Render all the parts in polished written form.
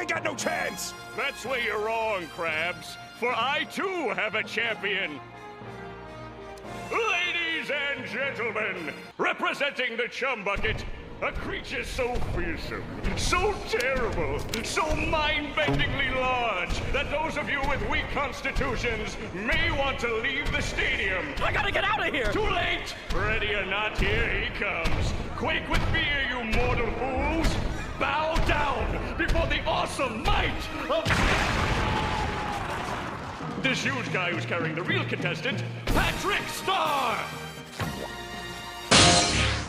ain't got no chance! That's where you're wrong, Krabs. For I too have a champion. Ladies and gentlemen, representing the Chum Bucket, a creature so fearsome, so terrible, so mind-bendingly large that those of you with weak constitutions may want to leave the stadium. I gotta get out of here! Too late! Ready or not, here he comes. Quake with fear, you mortal fools! Bow down before the awesome might of this huge guy who's carrying the real contestant, Patrick Star!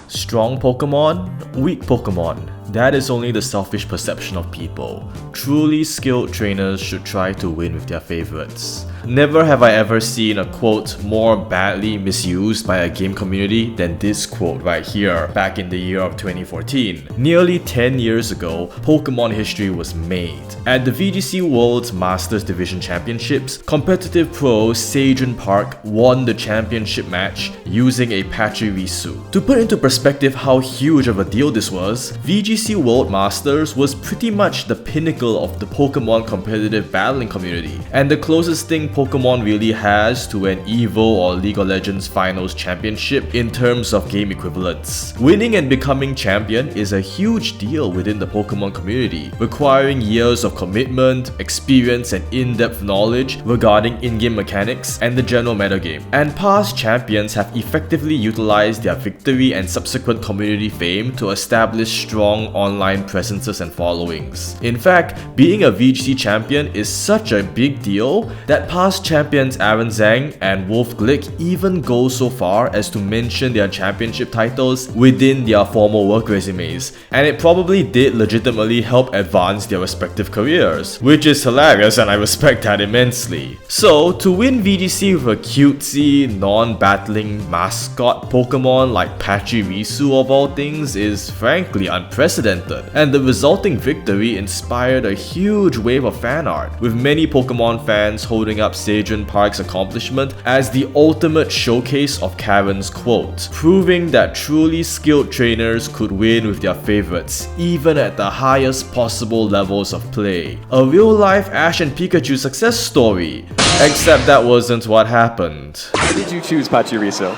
Strong Pokemon, weak Pokemon. That is only the selfish perception of people. Truly skilled trainers should try to win with their favorites. Never have I ever seen a quote more badly misused by a game community than this quote right here, back in the year of 2014. Nearly 10 years ago, Pokemon history was made. At the VGC World Masters Division Championships, competitive pro Se Jun Park won the championship match using a Pachirisu. To put into perspective how huge of a deal this was, VGC World Masters was pretty much the pinnacle of the Pokemon competitive battling community, and the closest thing Pokemon really has to an EVO or League of Legends Finals championship in terms of game equivalents. Winning and becoming champion is a huge deal within the Pokemon community, requiring years of commitment, experience, and in-depth knowledge regarding in-game mechanics and the general metagame. And past champions have effectively utilized their victory and subsequent community fame to establish strong online presences and followings. In fact, being a VGC champion is such a big deal that past champions Aaron Zhang and Wolf Glick even go so far as to mention their championship titles within their formal work resumes, and it probably did legitimately help advance their respective careers, which is hilarious and I respect that immensely. So, to win VGC with a cutesy, non-battling mascot Pokemon like Pachirisu of all things is frankly unprecedented, and the resulting victory inspired a huge wave of fan art, with many Pokemon fans holding up Se Jun Park's accomplishment as the ultimate showcase of Karen's quote, proving that truly skilled trainers could win with their favorites, even at the highest possible levels of play. A real-life Ash and Pikachu success story, except that wasn't what happened. Why did you choose Pachirisu?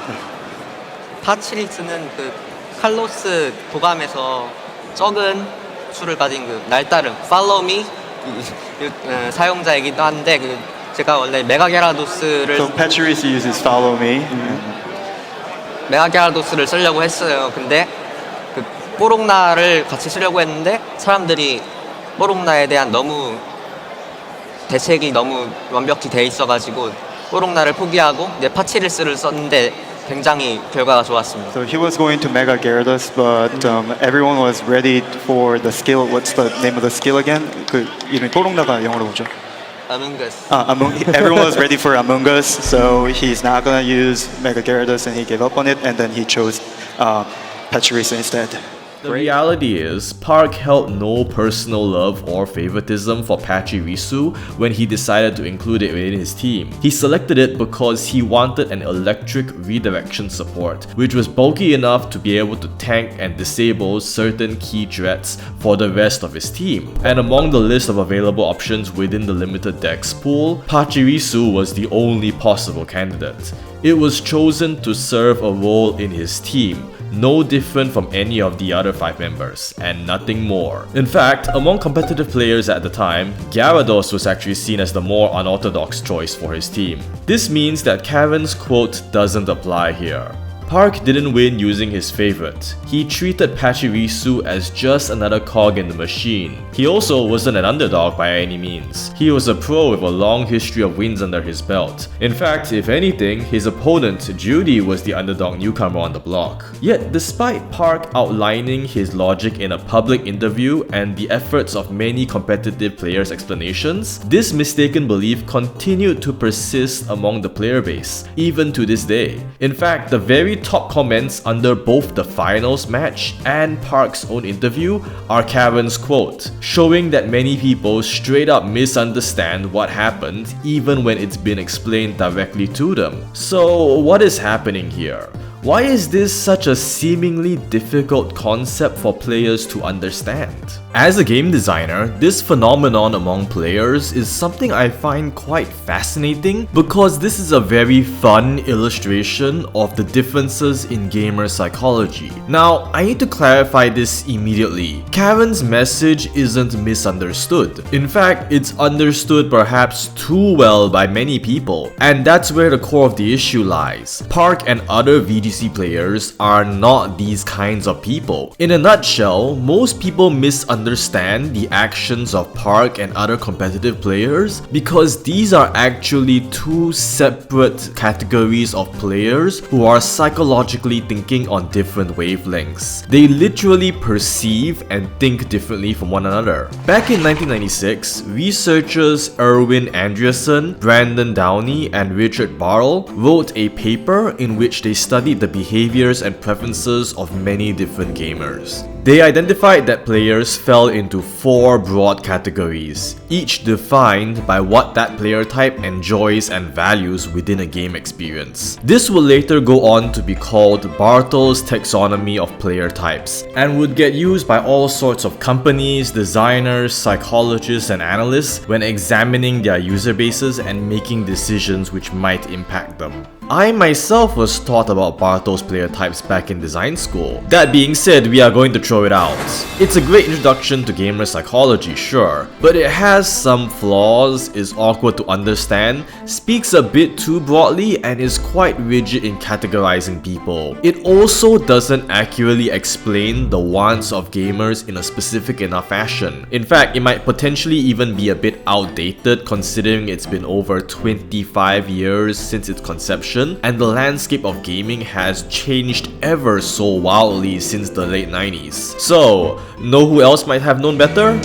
파치리스는 그 칼로스 도감에서 적은 수를 가진 그 날따름 Follow Me 사용자이기도 한데 그 제가 원래 메가게라도스를 So Pachirisu uses Follow Me. 메가게라도스를 쓰려고 했어요. 근데 그 뽀록나를 같이 쓰려고 했는데 사람들이 뽀록나에 대한 너무 대책이 너무 완벽히 돼 있어가지고 뽀록나를 포기하고 이제 파치리스를 썼는데 굉장히 결과가 좋았습니다. So he was going to Mega Gyarados, but everyone was ready for the skill. What's the name of the skill again? 그 이름이 뽀록나가 영어로 뭐죠? Among Us. Everyone was ready for Among Us, so he's not gonna use Mega Gyarados, and he gave up on it, and then he chose Pachirisu instead. The reality is, Park held no personal love or favoritism for Pachirisu when he decided to include it within his team. He selected it because he wanted an electric redirection support, which was bulky enough to be able to tank and disable certain key threats for the rest of his team. And among the list of available options within the limited dex pool, Pachirisu was the only possible candidate. It was chosen to serve a role in his team, no different from any of the other 5 members, and nothing more. In fact, among competitive players at the time, Gyarados was actually seen as the more unorthodox choice for his team. This means that Karen's quote doesn't apply here. Park didn't win using his favorite. He treated Pachirisu as just another cog in the machine. He also wasn't an underdog by any means. He was a pro with a long history of wins under his belt. In fact, if anything, his opponent, Judy, was the underdog newcomer on the block. Yet, despite Park outlining his logic in a public interview and the efforts of many competitive players' explanations, this mistaken belief continued to persist among the player base, even to this day. In fact, the very top comments under both the finals match and Park's own interview are Karen's quote, showing that many people straight up misunderstand what happened even when it's been explained directly to them. So what is happening here? Why is this such a seemingly difficult concept for players to understand? As a game designer, this phenomenon among players is something I find quite fascinating because this is a very fun illustration of the differences in gamer psychology. Now, I need to clarify this immediately. Karen's message isn't misunderstood. In fact, it's understood perhaps too well by many people, and that's where the core of the issue lies. Park and other VGC players are not these kinds of people. In a nutshell, most people misunderstand the actions of Park and other competitive players because these are actually two separate categories of players who are psychologically thinking on different wavelengths. They literally perceive and think differently from one another. Back in 1996, researchers Erwin Andreasen, Brandon Downey, and Richard Bartle wrote a paper in which they studied the behaviors and preferences of many different gamers. They identified that players fell into 4 broad categories, each defined by what that player type enjoys and values within a game experience. This will later go on to be called Bartle's Taxonomy of player types, and would get used by all sorts of companies, designers, psychologists, and analysts when examining their user bases and making decisions which might impact them. I myself was taught about Bartle's player types back in design school. That being said, we are going to throw it out. It's a great introduction to gamer psychology, sure, but it has some flaws, is awkward to understand, speaks a bit too broadly, and is quite rigid in categorizing people. It also doesn't accurately explain the wants of gamers in a specific enough fashion. In fact, it might potentially even be a bit outdated considering it's been over 25 years since its conception, and the landscape of gaming has changed ever so wildly since the late 90s. So, know who else might have known better?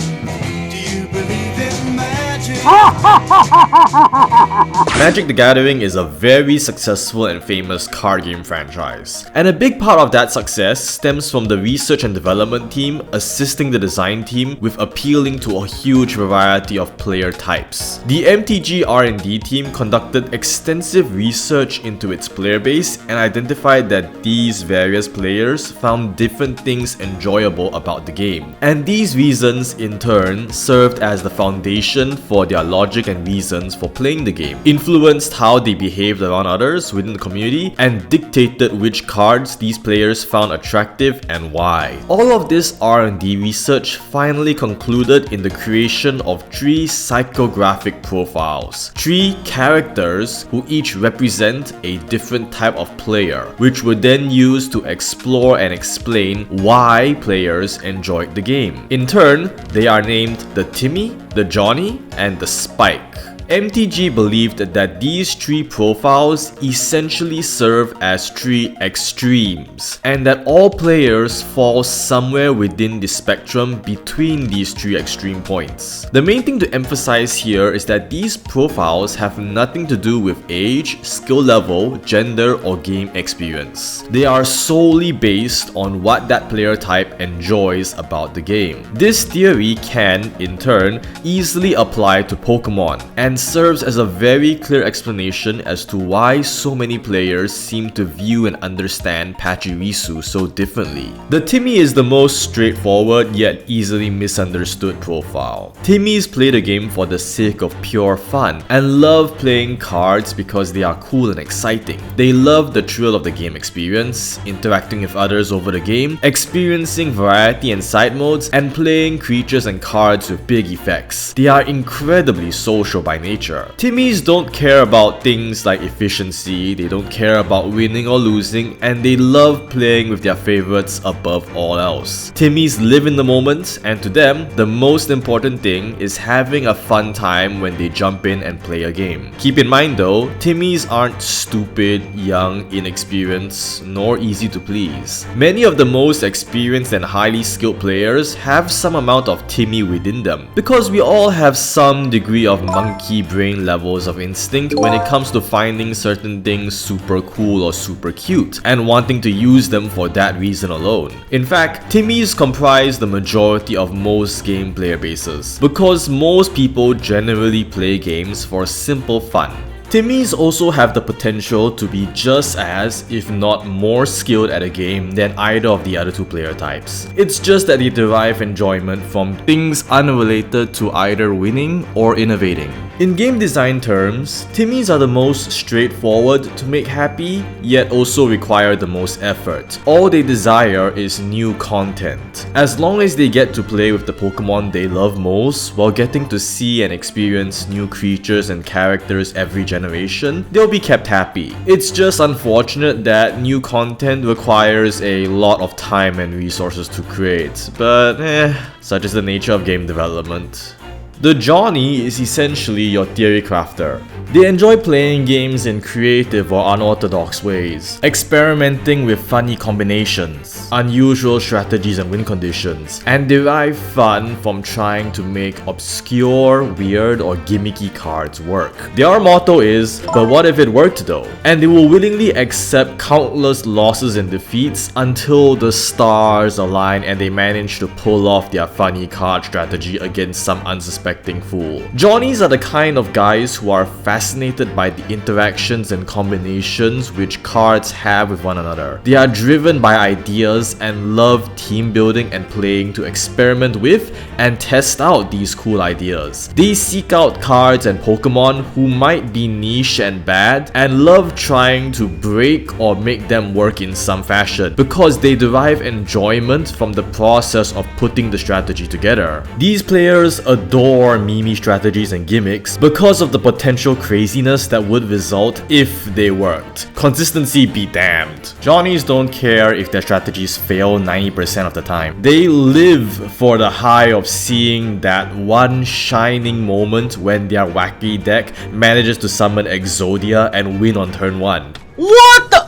Magic the Gathering is a very successful and famous card game franchise, and a big part of that success stems from the research and development team assisting the design team with appealing to a huge variety of player types. The MTG R&D team conducted extensive research into its player base and identified that these various players found different things enjoyable about the game, and these reasons in turn served as the foundation for their logic and reasons for playing the game, influenced how they behaved around others within the community, and dictated which cards these players found attractive and why. All of this R&D research finally concluded in the creation of 3 psychographic profiles, 3 characters who each represent a different type of player, which were then used to explore and explain why players enjoyed the game. In turn, they are named the Timmy, the Johnny, and the Spike. MTG believed that these 3 profiles essentially serve as 3 extremes, and that all players fall somewhere within the spectrum between these 3 extreme points. The main thing to emphasize here is that these profiles have nothing to do with age, skill level, gender, or game experience. They are solely based on what that player type enjoys about the game. This theory can, in turn, easily apply to Pokémon, and serves as a very clear explanation as to why so many players seem to view and understand Pachirisu so differently. The Timmy is the most straightforward yet easily misunderstood profile. Timmys play the game for the sake of pure fun and love playing cards because they are cool and exciting. They love the thrill of the game experience, interacting with others over the game, experiencing variety and side modes, and playing creatures and cards with big effects. They are incredibly social by nature. Timmys don't care about things like efficiency, they don't care about winning or losing, and they love playing with their favorites above all else. Timmys live in the moment, and to them, the most important thing is having a fun time when they jump in and play a game. Keep in mind though, Timmys aren't stupid, young, inexperienced, nor easy to please. Many of the most experienced and highly skilled players have some amount of Timmy within them, because we all have some degree of monkey brain levels of instinct when it comes to finding certain things super cool or super cute, and wanting to use them for that reason alone. In fact, Timmys comprise the majority of most game player bases, because most people generally play games for simple fun. Timmys also have the potential to be just as, if not more skilled at a game than either of the other two player types. It's just that they derive enjoyment from things unrelated to either winning or innovating. In game design terms, Timmys are the most straightforward to make happy, yet also require the most effort. All they desire is new content. As long as they get to play with the Pokemon they love most, while getting to see and experience new creatures and characters every generation, they'll be kept happy. It's just unfortunate that new content requires a lot of time and resources to create, but such is the nature of game development. The Johnny is essentially your theory crafter. They enjoy playing games in creative or unorthodox ways, experimenting with funny combinations, unusual strategies and win conditions, and derive fun from trying to make obscure, weird, or gimmicky cards work. Their motto is, but what if it worked though? And they will willingly accept countless losses and defeats until the stars align and they manage to pull off their funny card strategy against some unsuspecting fool. Johnnies are the kind of guys who are fascinated by the interactions and combinations which cards have with one another. They are driven by ideas and love team building and playing to experiment with and test out these cool ideas. They seek out cards and Pokemon who might be niche and bad and love trying to break or make them work in some fashion because they derive enjoyment from the process of putting the strategy together. These players adore meme strategies and gimmicks because of the potential craziness that would result if they worked. Consistency be damned. Johnnies don't care if their strategies fail 90% of the time. They live for the high of seeing that one shining moment when their wacky deck manages to summon Exodia and win on turn 1. What the?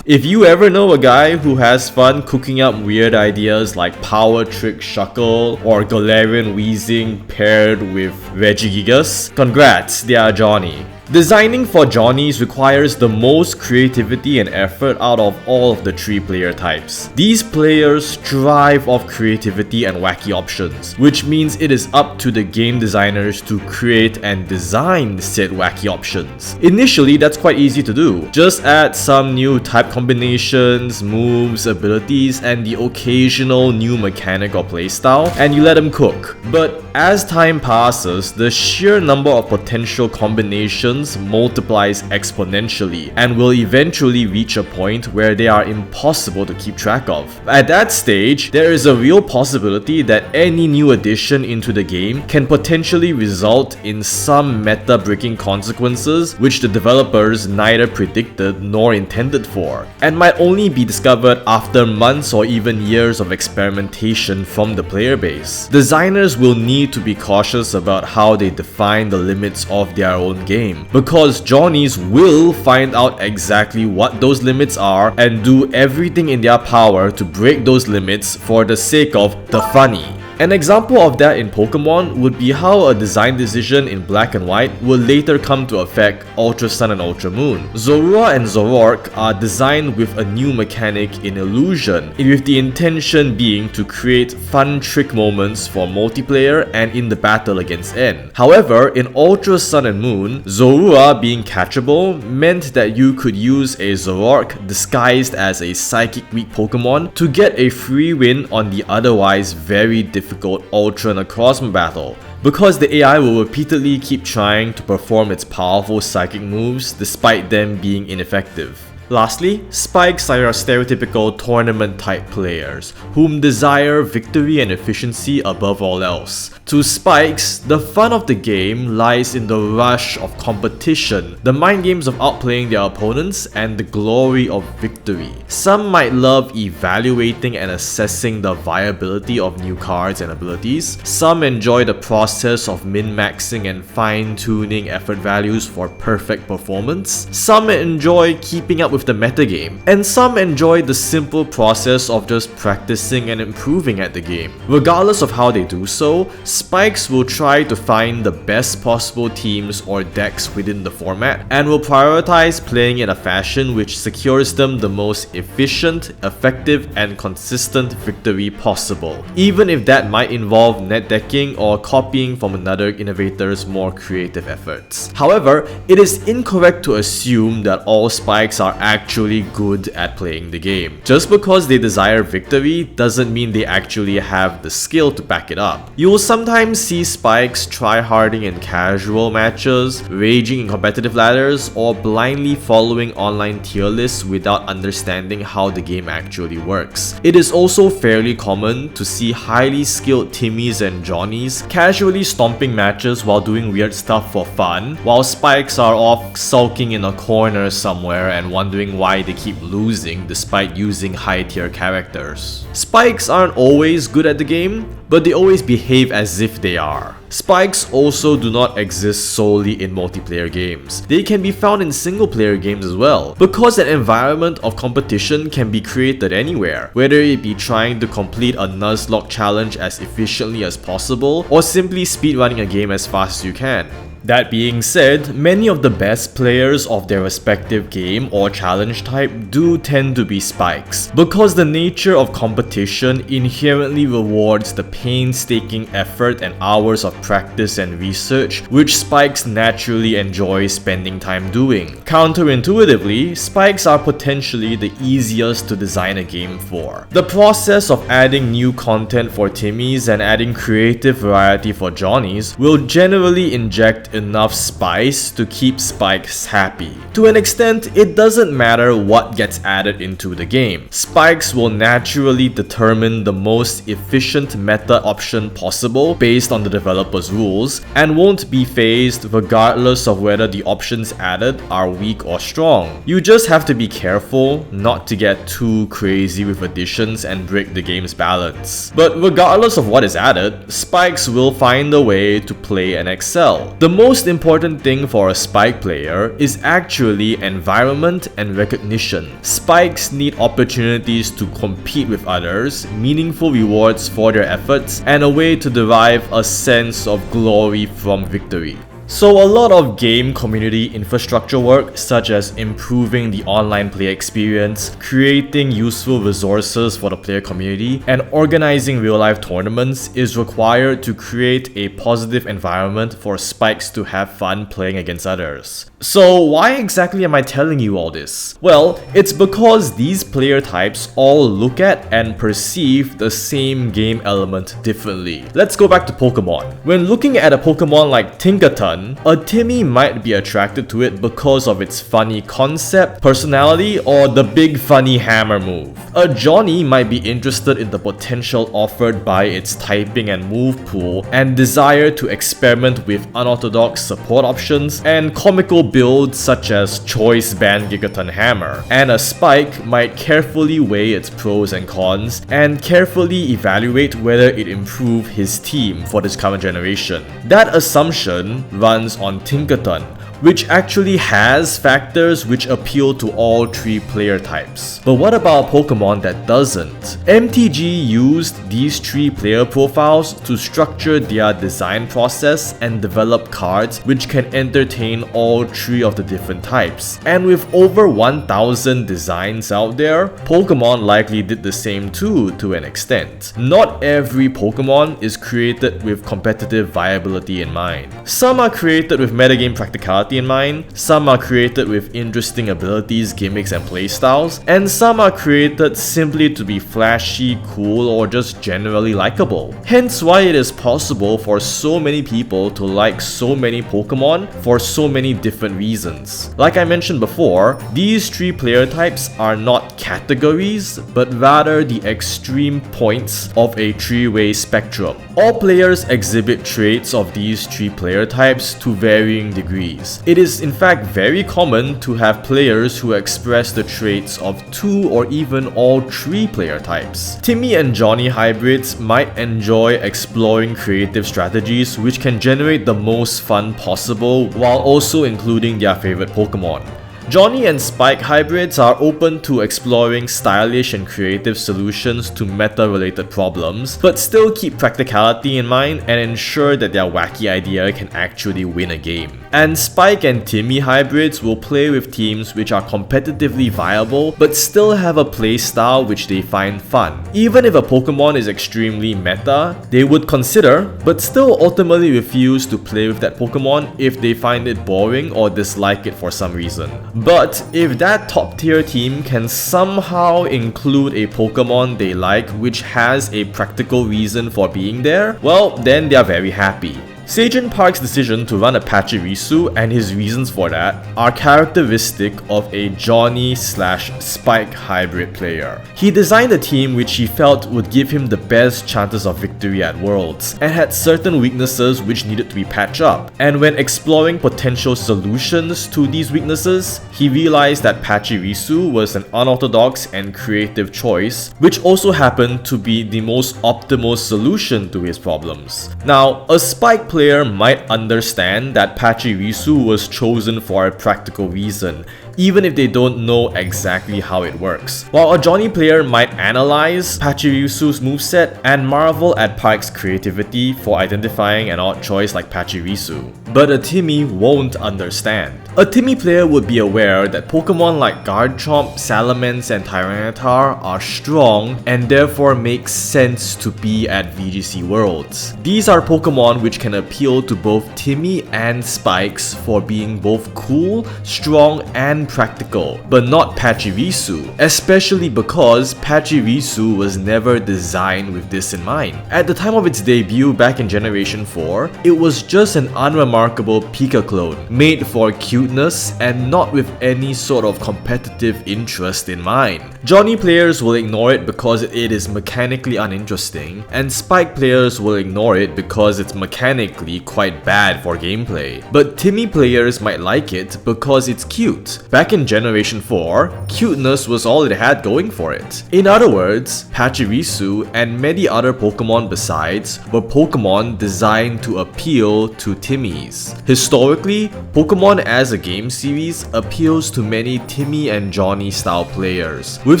If you ever know a guy who has fun cooking up weird ideas like Power Trick Shuckle or Galarian Weezing paired with Regigigas, congrats, they are Johnny. Designing for Johnnies requires the most creativity and effort out of all of the 3 player types. These players thrive off creativity and wacky options, which means it is up to the game designers to create and design said wacky options. Initially, that's quite easy to do. Just add some new type combinations, moves, abilities, and the occasional new mechanic or playstyle, and you let them cook. But as time passes, the sheer number of potential combinations multiplies exponentially and will eventually reach a point where they are impossible to keep track of. At that stage, there is a real possibility that any new addition into the game can potentially result in some meta-breaking consequences which the developers neither predicted nor intended for, and might only be discovered after months or even years of experimentation from the player base. Designers will need to be cautious about how they define the limits of their own game, because Johnnies will find out exactly what those limits are and do everything in their power to break those limits for the sake of the funny. An example of that in Pokemon would be how a design decision in Black and White would later come to affect Ultra Sun and Ultra Moon. Zorua and Zoroark are designed with a new mechanic in Illusion, with the intention being to create fun trick moments for multiplayer and in the battle against N. However, in Ultra Sun and Moon, Zorua being catchable meant that you could use a Zoroark disguised as a Psychic weak Pokemon to get a free win on the otherwise very difficult Ultra Necrozma battle, because the AI will repeatedly keep trying to perform its powerful psychic moves despite them being ineffective. Lastly, Spikes are your stereotypical tournament-type players, whom desire victory and efficiency above all else. To Spikes, the fun of the game lies in the rush of competition, the mind games of outplaying their opponents, and the glory of victory. Some might love evaluating and assessing the viability of new cards and abilities. Some enjoy the process of min-maxing and fine-tuning effort values for perfect performance. Some enjoy keeping up with with the metagame, and some enjoy the simple process of just practicing and improving at the game. Regardless of how they do so, Spikes will try to find the best possible teams or decks within the format, and will prioritize playing in a fashion which secures them the most efficient, effective, and consistent victory possible, even if that might involve net decking or copying from another innovator's more creative efforts. However, it is incorrect to assume that all Spikes are actually good at playing the game. Just because they desire victory doesn't mean they actually have the skill to back it up. You will sometimes see Spikes tryharding in casual matches, raging in competitive ladders, or blindly following online tier lists without understanding how the game actually works. It is also fairly common to see highly skilled Timmys and Johnnies casually stomping matches while doing weird stuff for fun, while Spikes are off sulking in a corner somewhere and wondering why they keep losing despite using high tier characters. Spikes aren't always good at the game, but they always behave as if they are. Spikes also do not exist solely in multiplayer games. They can be found in single player games as well, because an environment of competition can be created anywhere, whether it be trying to complete a Nuzlocke challenge as efficiently as possible, or simply speedrunning a game as fast as you can. That being said, many of the best players of their respective game or challenge type do tend to be Spikes, because the nature of competition inherently rewards the painstaking effort and hours of practice and research which Spikes naturally enjoy spending time doing. Counterintuitively, Spikes are potentially the easiest to design a game for. The process of adding new content for Timmys and adding creative variety for Johnnies will generally inject enough spice to keep Spikes happy. To an extent, it doesn't matter what gets added into the game. Spikes will naturally determine the most efficient meta option possible based on the developer's rules, and won't be phased regardless of whether the options added are weak or strong. You just have to be careful not to get too crazy with additions and break the game's balance. But regardless of what is added, Spikes will find a way to play and excel. The most important thing for a Spike player is actually environment and recognition. Spikes need opportunities to compete with others, meaningful rewards for their efforts, and a way to derive a sense of glory from victory. So a lot of game community infrastructure work, such as improving the online play experience, creating useful resources for the player community, and organizing real-life tournaments is required to create a positive environment for Spikes to have fun playing against others. So why exactly am I telling you all this? Well, it's because these player types all look at and perceive the same game element differently. Let's go back to Pokemon. When looking at a Pokemon like Tinkaton, a Timmy might be attracted to it because of its funny concept, personality, or the big funny hammer move. A Johnny might be interested in the potential offered by its typing and move pool and desire to experiment with unorthodox support options and comical builds such as Choice Band Gigaton Hammer. And a Spike might carefully weigh its pros and cons and carefully evaluate whether it improves his team for this current generation. That assumption runs on Tinkaton, which actually has factors which appeal to all three player types. But what about Pokemon that doesn't? MTG used these three player profiles to structure their design process and develop cards which can entertain all three of the different types. And with over 1,000 designs out there, Pokemon likely did the same too, to an extent. Not every Pokemon is created with competitive viability in mind. Some are created with metagame practicality in mind, some are created with interesting abilities, gimmicks, and playstyles, and some are created simply to be flashy, cool, or just generally likable. Hence why it is possible for so many people to like so many Pokemon for so many different reasons. Like I mentioned before, these three player types are not categories, but rather the extreme points of a three-way spectrum. All players exhibit traits of these three player types to varying degrees. It is in fact very common to have players who express the traits of two or even all three player types. Timmy and Johnny hybrids might enjoy exploring creative strategies which can generate the most fun possible while also including their favorite Pokemon. Johnny and Spike hybrids are open to exploring stylish and creative solutions to meta-related problems, but still keep practicality in mind and ensure that their wacky idea can actually win a game. And Spike and Timmy hybrids will play with teams which are competitively viable but still have a playstyle which they find fun. Even if a Pokemon is extremely meta, they would consider but still ultimately refuse to play with that Pokemon if they find it boring or dislike it for some reason. But if that top tier team can somehow include a Pokemon they like which has a practical reason for being there, well, then they are very happy. Se Jun Park's decision to run a Pachirisu and his reasons for that are characteristic of a Johnny/Spike hybrid player. He designed a team which he felt would give him the best chances of victory at Worlds, and had certain weaknesses which needed to be patched up. And when exploring potential solutions to these weaknesses, he realized that Pachirisu was an unorthodox and creative choice, which also happened to be the most optimal solution to his problems. Now, a Spike player might understand that Pachirisu was chosen for a practical reason, even if they don't know exactly how it works. While a Johnny player might analyze Pachirisu's moveset and marvel at Park's creativity for identifying an odd choice like Pachirisu. But a Timmy won't understand. A Timmy player would be aware that Pokemon like Garchomp, Salamence, and Tyranitar are strong and therefore make sense to be at VGC Worlds. These are Pokemon which can appeal to both Timmy and Spikes for being both cool, strong, and practical, but not Pachirisu, especially because Pachirisu was never designed with this in mind. At the time of its debut back in Generation 4, it was just an unremarkable Pika clone, made for cuteness and not with any sort of competitive interest in mind. Johnny players will ignore it because it is mechanically uninteresting, and Spike players will ignore it because it's mechanically quite bad for gameplay. But Timmy players might like it because it's cute. Back in Generation 4, cuteness was all it had going for it. In other words, Pachirisu and many other Pokemon besides were Pokemon designed to appeal to Timmys. Historically, Pokemon as a game series appeals to many Timmy and Johnny style players. With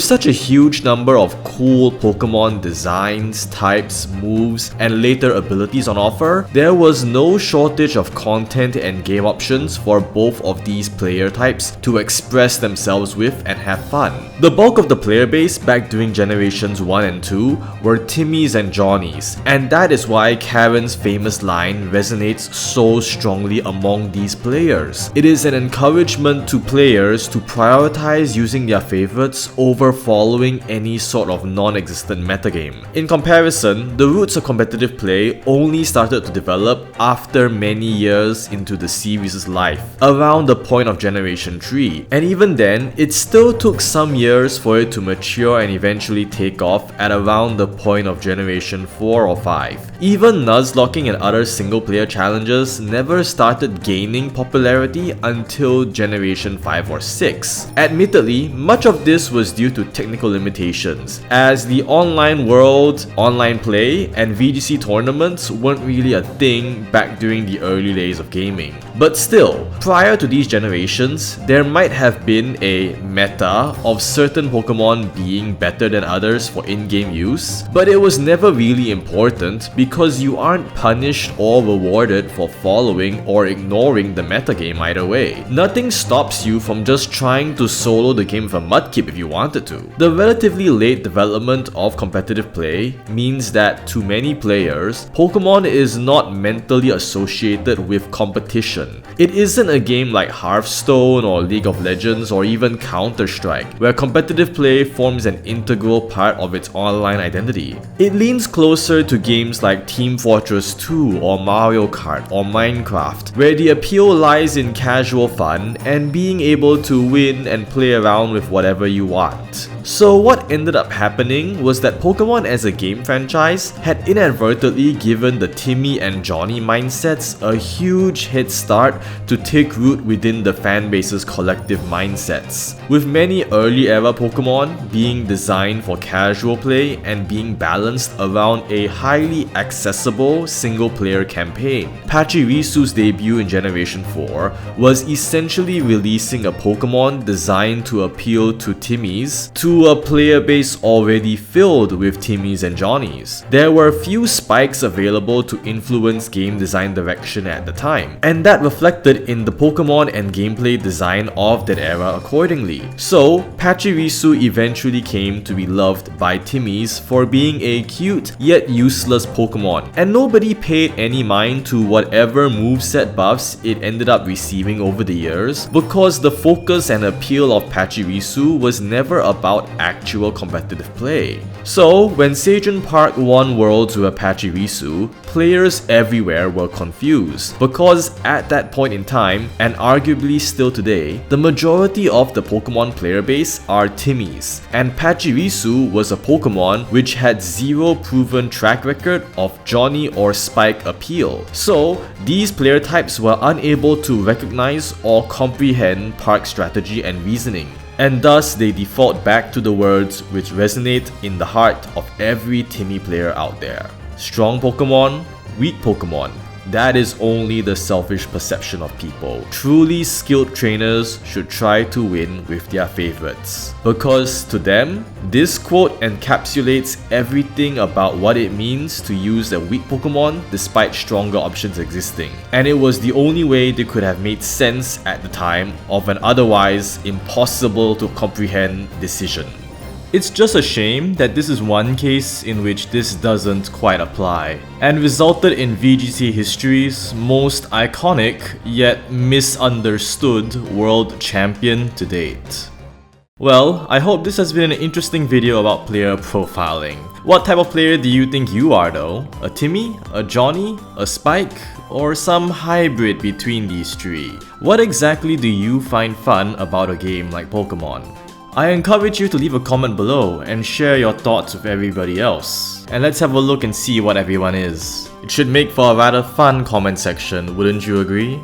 such a huge number of cool Pokemon designs, types, moves, and later abilities on offer, there was no shortage of content and game options for both of these player types to express themselves with and have fun. The bulk of the player base back during Generations 1 and 2 were Timmys and Johnnies, and that is why Karen's famous line resonates so strongly among these players. It is an encouragement to players to prioritize using their favorites over following any sort of non-existent metagame. In comparison, the roots of competitive play only started to develop after many years into the series' life, around the point of Generation 3, and even then, it still took some years for it to mature and eventually take off at around the point of Generation 4 or 5. Even Nuzlocking and other single-player challenges never started gaining popularity until Generation 5 or 6. Admittedly, much of this was due to technical limitations, as the online world, online play, and VGC tournaments weren't really a thing back during the early days of gaming. But still, prior to these generations, there might have been a meta of certain Pokemon being better than others for in-game use, but it was never really important because you aren't punished or rewarded for following or ignoring the metagame either way. Nothing stops you from just trying to solo the game with a mudkip if you wanted to. The relatively late development of competitive play means that to many players, Pokemon is not mentally associated with competition. It isn't a game like Hearthstone or League of Legends or even Counter-Strike, where competitive play forms an integral part of its online identity. It leans closer to games like Team Fortress 2 or Mario Kart or Minecraft, where the appeal lies in casual fun and being able to win and play around with whatever you want. So what ended up happening was that Pokemon as a game franchise had inadvertently given the Timmy and Johnny mindsets a huge head start to take root within the fanbase's collective mindsets, with many early era Pokemon being designed for casual play and being balanced around a highly accessible single player campaign. Pachirisu's debut in Generation 4 was essentially releasing a Pokemon designed to appeal to Timmys to a player base already filled with Timmys and Johnnies. There were few spikes available to influence game design direction at the time, and that reflected in the Pokemon and gameplay design of that era accordingly. So, Pachirisu eventually came to be loved by Timmys for being a cute yet useless Pokemon, and nobody paid any mind to whatever moveset buffs it ended up receiving over the years, because the focus and appeal of Pachirisu was never about actual competitive play. So, when Se Jun Park won Worlds with Pachirisu, players everywhere were confused, because at that point in time, and arguably still today, the majority of the Pokemon player base are Timmys, and Pachirisu was a Pokemon which had zero proven track record of Johnny or Spike appeal. So, these player types were unable to recognize or comprehend Park's strategy and reasoning, and thus they default back to the words which resonate in the heart of every Timmy player out there. Strong Pokemon, weak Pokemon. That is only the selfish perception of people. Truly skilled trainers should try to win with their favorites, because to them, this quote encapsulates everything about what it means to use a weak Pokemon despite stronger options existing. And it was the only way they could have made sense at the time of an otherwise impossible to comprehend decision. It's just a shame that this is one case in which this doesn't quite apply, and resulted in VGC history's most iconic yet misunderstood World Champion to date. Well, I hope this has been an interesting video about player profiling. What type of player do you think you are though? A Timmy? A Johnny? A Spike? Or some hybrid between these three? What exactly do you find fun about a game like Pokemon? I encourage you to leave a comment below and share your thoughts with everybody else. And let's have a look and see what everyone is. It should make for a rather fun comment section, wouldn't you agree?